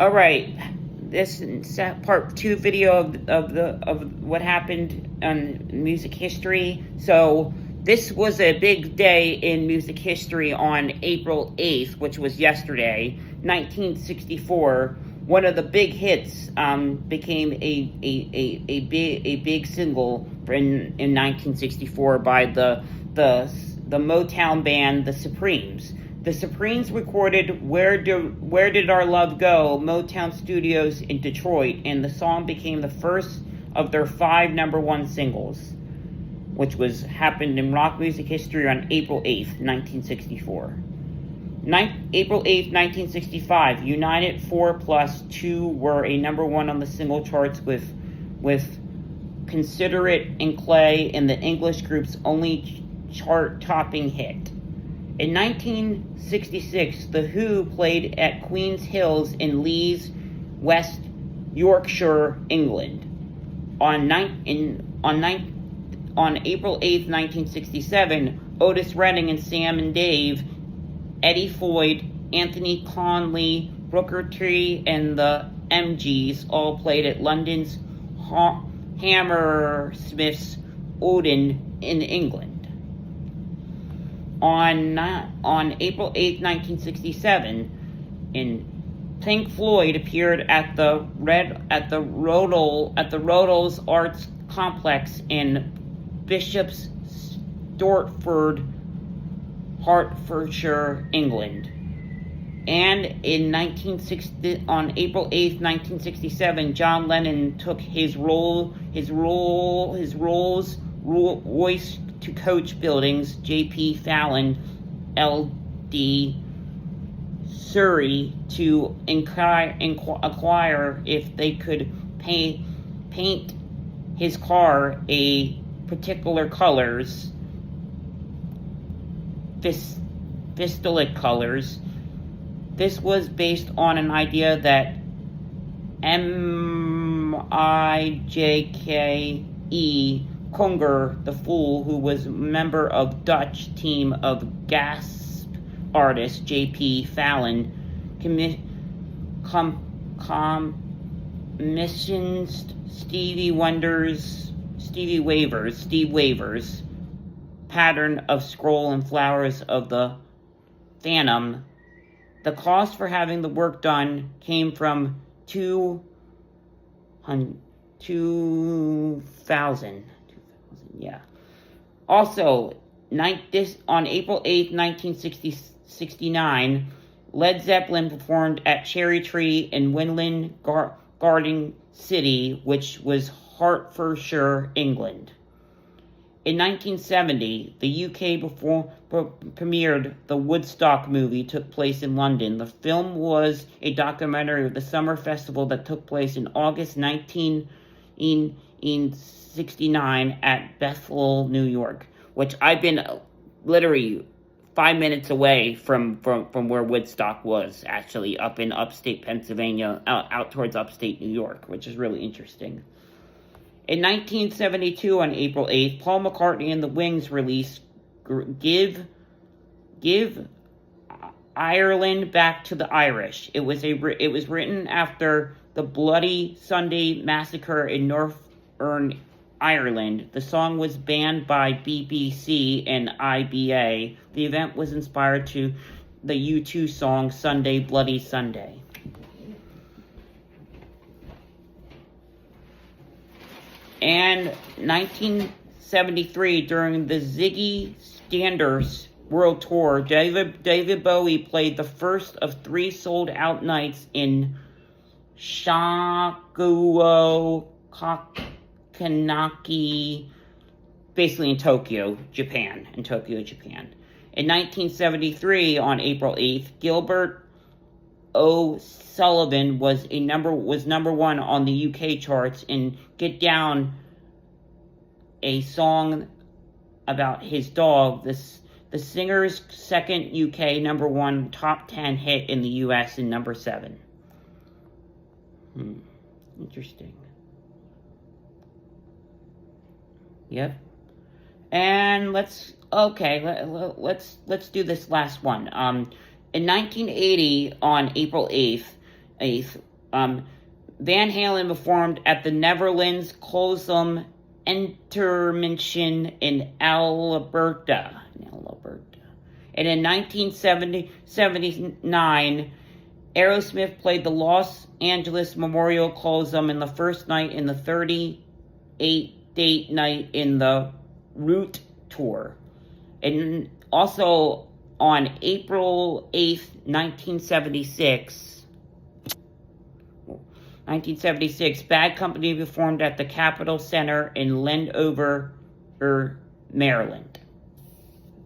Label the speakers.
Speaker 1: All right, this is part 2 video of what happened on music history. So this was a big day in music history on April 8th, which was yesterday, 1964. One of the big hits became a big single in 1964 by the Motown band, the Supremes. The Supremes recorded Where Did Our Love Go, Motown Studios in Detroit, and the song became the first of their 5 #1 singles, which happened in rock music history on April 8th, 1964. April 8th, 1965, United 4+2 were a #1 on the single charts with Consider It and Clay, and the English group's only chart-topping hit. In 1966, The Who played at Queen's Hills in Leeds, West Yorkshire, England. On April 8th, 1967, Otis Redding and Sam and Dave, Eddie Floyd, Anthony Conley, Booker T, and the MGs all played at London's Hammersmith's Odeon in England. On April 8, 1967, Pink Floyd appeared at the Rodals Arts Complex in Bishop's Stortford, Hertfordshire, England. And on April 8, 1967, John Lennon took his Rolls-Royce to Coach Buildings, J.P. Fallon, L.D. Surrey, to inquire if they could paint his car a particular colors, Vistalic colors. This was based on an idea that Mijke Conger, the Fool, who was a member of Dutch team of Gasp artist J.P. Fallon, commissioned Steve Waver's pattern of scroll and flowers of the Phantom. The cost for having the work done came from $2,000. Yeah. Also, on April 8, 1969, Led Zeppelin performed at Cherry Tree in Winland Garden City, which was Hertfordshire, England. In 1970, the UK premiered the Woodstock movie took place in London. The film was a documentary of the summer festival that took place in August 1969 at Bethel, New York, which I've been literally 5 minutes away from where Woodstock was, actually, up in upstate Pennsylvania, out towards upstate New York, which is really interesting. In 1972, on April 8th, Paul McCartney and the Wings released Give Ireland Back to the Irish. It was written after the Bloody Sunday massacre in Northern Ireland. The song was banned by BBC and IBA. The event was inspired to the U2 song Sunday Bloody Sunday. And 1973, during the Ziggy Stardust World Tour, David Bowie played the first of 3 sold-out nights in Shakuo Kakanaki, basically in Tokyo, Japan. In 1973, on April 8th, Gilbert O'Sullivan was #1 on the UK charts in Get Down, a song about his dog. The singer's second UK #1 top 10 hit in the US in #7. Interesting. Yep. And let's do this last one. In 1980, on April 8th, Van Halen performed at the Netherlands Colosseum Intermission in Alberta. And in 1979, Aerosmith played the Los Angeles Memorial Coliseum in the first night in the 38-date night in the Route Tour. And also on April 8th, 1976, Bad Company performed at the Capitol Center in Landover, Maryland.